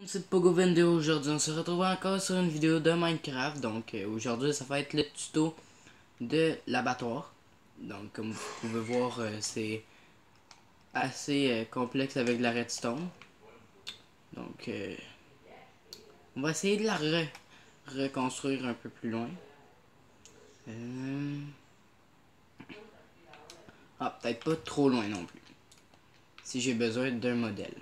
C'est Pogo22. Aujourd'hui on se retrouve encore sur une vidéo de Minecraft. Donc aujourd'hui ça va être le tuto de l'abattoir. Donc comme vous pouvez voir, c'est assez complexe avec la redstone. Donc on va essayer de la reconstruire un peu plus loin. Peut-être pas trop loin non plus, si j'ai besoin d'un modèle.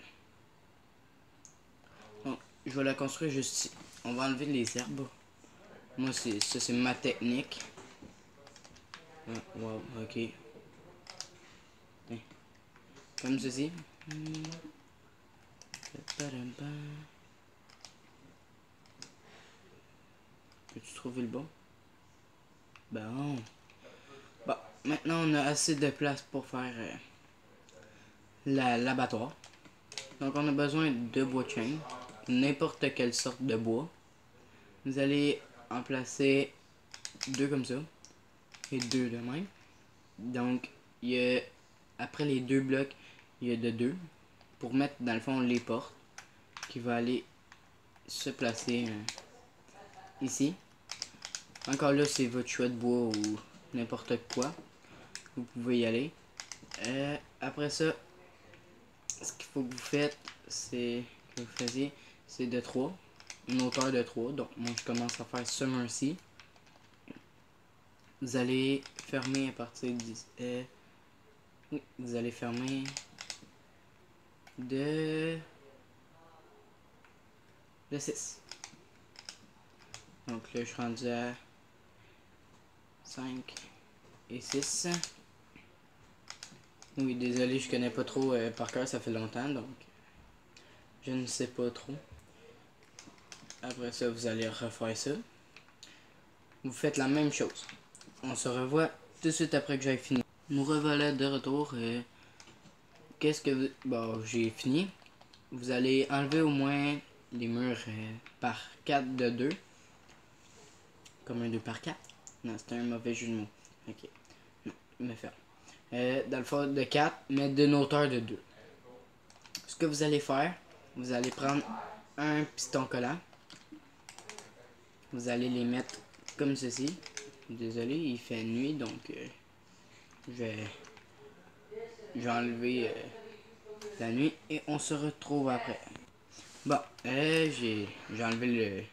Donc je vais la construire juste ici. On va enlever les herbes. Moi c'est ma technique. Wow, ok. Comme ceci. Peux-tu trouver le bon? Bon. Bon, maintenant on a assez de place pour faire l'abattoir. Donc on a besoin de bois de chêne, n'importe quelle sorte de bois. Vous allez en placer deux comme ça et deux de même. Donc il y a, après les deux blocs, il y a de deux pour mettre dans le fond les portes qui va aller se placer ici. Encore là, c'est votre choix de bois ou n'importe quoi. Vous pouvez y aller. Après ça, ce qu'il faut que vous faites, c'est que vous faisiez, c'est de 3, une hauteur de 3. Donc moi je commence à faire ce mur-ci. Vous allez fermer à partir de oui, vous allez fermer de 6. Donc là je suis rendu à 5 et 6. Oui, désolé, je connais pas trop par cœur, ça fait longtemps, donc je ne sais pas trop. Après ça, vous allez refaire ça. Vous faites la même chose. On se revoit tout de suite après que j'aille fini. Nous revoilà de retour. Qu'est-ce que vous... Bon, j'ai fini. Vous allez enlever au moins les murs par 4 de 2. Comme un 2 par 4. Non, c'était un mauvais jeu de mots. Ok. Non, me faire. Dans le fond de 4, mais d'une hauteur de 2. Ce que vous allez faire, vous allez prendre un piston collant. Vous allez les mettre comme ceci. Désolé, il fait nuit, donc je vais enlever la nuit et on se retrouve après. Bon, j'ai enlevé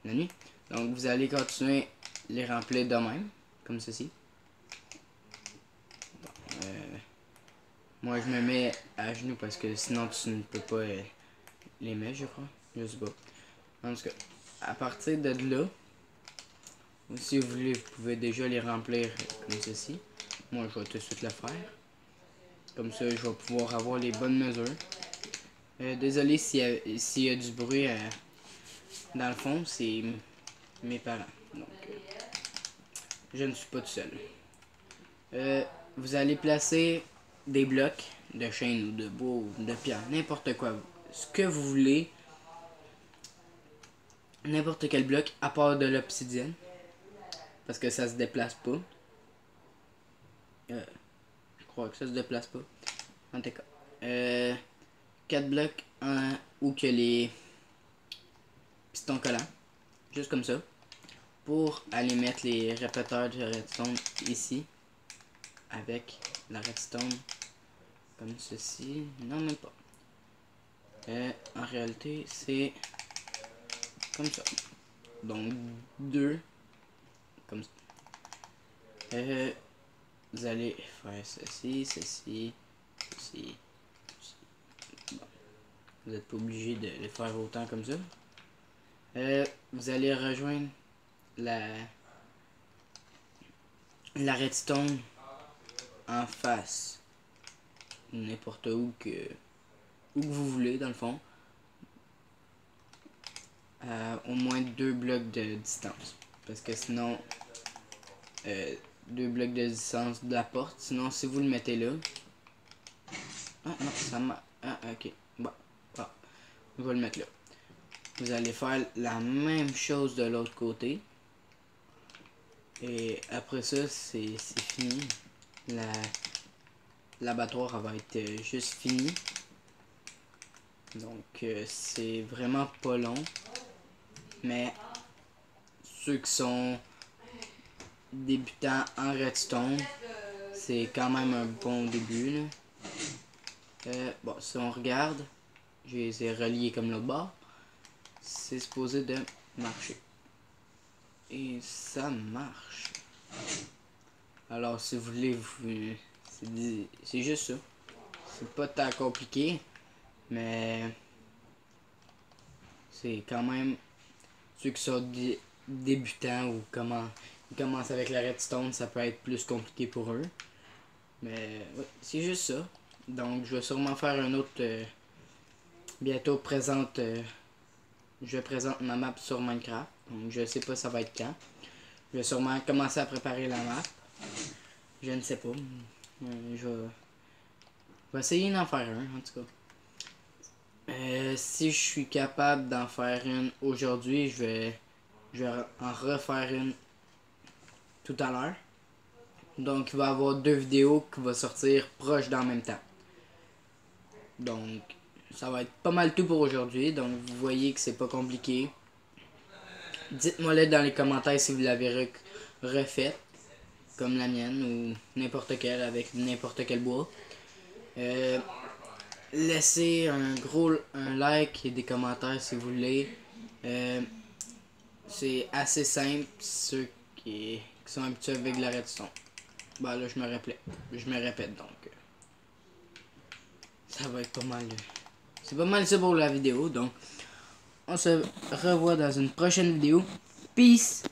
la nuit. Donc vous allez continuer les remplir de même, comme ceci. Bon, moi je me mets à genoux parce que sinon tu ne peux pas les mettre, je crois. Je sais pas. En tout cas, à partir de là, si vous voulez, vous pouvez déjà les remplir comme ceci. Moi je vais tout de suite le faire. Comme ça, je vais pouvoir avoir les bonnes mesures. Désolé s'il y a du bruit dans le fond, c'est mes parents. Donc, je ne suis pas tout seul. Vous allez placer des blocs de chêne ou de bois ou de pierre, n'importe quoi. Ce que vous voulez. N'importe quel bloc, à part de l'obsidienne. Parce que ça se déplace pas. Je crois que ça se déplace pas. En tout cas. 4 blocs où que les pistons collants. Juste comme ça. Pour aller mettre les répéteurs de redstone ici. Avec la redstone. Comme ceci. Non, même pas. En réalité, c'est comme ça. Donc, 2. Comme ça. Vous allez faire ceci, ceci, ceci, ceci. Bon. Vous n'êtes pas obligé de les faire autant comme ça. Vous allez rejoindre la redstone en face. N'importe où que vous voulez, dans le fond. Au moins 2 blocs de distance. Parce que sinon, 2 blocs de distance de la porte. Sinon, si vous le mettez là. Ah non, ça m'a. Ah, ok. Bon. Ah, je vais le mettre là. Vous allez faire la même chose de l'autre côté. Et après ça, c'est fini. L'abattoir va être juste fini. Donc c'est vraiment pas long. Mais ceux qui sont débutants en redstone, c'est quand même un bon début là. Bon, si on regarde, je les ai reliés comme l'autre bord. C'est supposé de marcher. Et ça marche. Alors si vous voulez, c'est juste ça. C'est pas tant compliqué, mais c'est quand même ceux qui sont débutants ou ils commencent avec la redstone, ça peut être plus compliqué pour eux. Mais ouais, c'est juste ça. Donc je vais sûrement faire un autre bientôt je présente ma map sur Minecraft. Donc je sais pas ça va être quand. Je vais sûrement commencer à préparer la map. Je ne sais pas. Je vais essayer d'en faire un en tout cas. Si je suis capable d'en faire une aujourd'hui, je vais en refaire une tout à l'heure. Donc il va y avoir 2 vidéos qui vont sortir proches dans le même temps. Donc ça va être pas mal tout pour aujourd'hui. Donc vous voyez que c'est pas compliqué. Dites-moi dans les commentaires si vous l'avez refait comme la mienne ou n'importe quelle avec n'importe quel bois. Laissez un like et des commentaires si vous voulez. C'est assez simple, ceux qui sont habitués avec la redstone. Bah là je me répète donc. Ça va être pas mal. C'est pas mal ça pour la vidéo, donc on se revoit dans une prochaine vidéo. Peace!